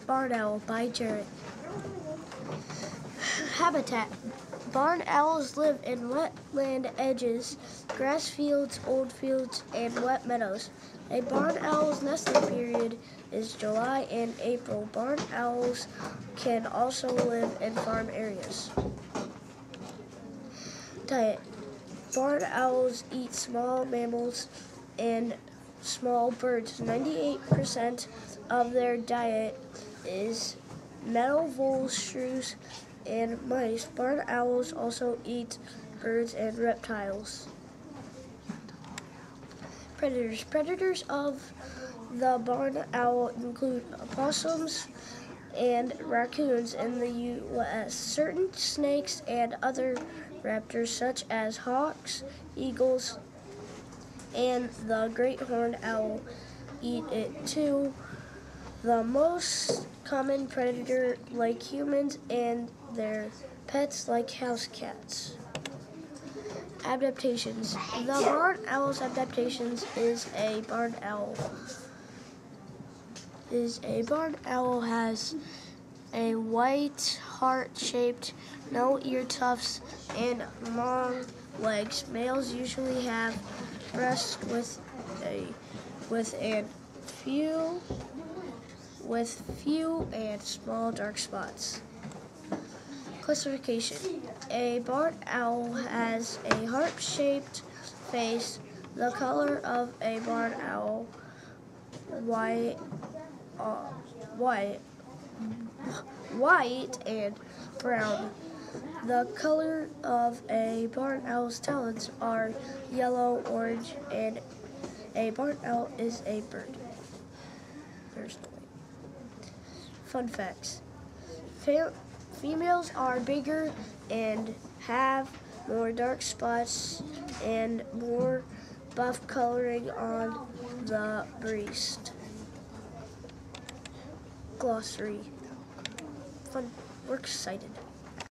Barn Owl by Jaret. Habitat. Barn owls live in wetland edges, grass fields, old fields, and wet meadows. A barn owl's nesting period is July and April. Barn owls can also live in farm areas. Diet. Barn owls eat small mammals and small birds. 98% of their diet is meadow voles, shrews, and mice. Barn owls also eat birds and reptiles. Predators. Predators of the barn owl include opossums and raccoons in the U.S. Certain snakes and other raptors such as hawks, eagles, and the great horned owl eat it too. The most common predator like humans and their pets like house cats. Adaptations. The barn owl's adaptations is a barn owl has a white heart-shaped, no ear tufts, and long legs. Males usually have breasts with few and small dark spots. Classification. A barn owl has a heart-shaped face. The color of a barn owl white and brown. The color of a barn owl's talons are yellow, orange, and a barn owl is a bird. Fun facts. Females are bigger and have more dark spots and more buff coloring on the breast. Glossary. Fun. We're excited.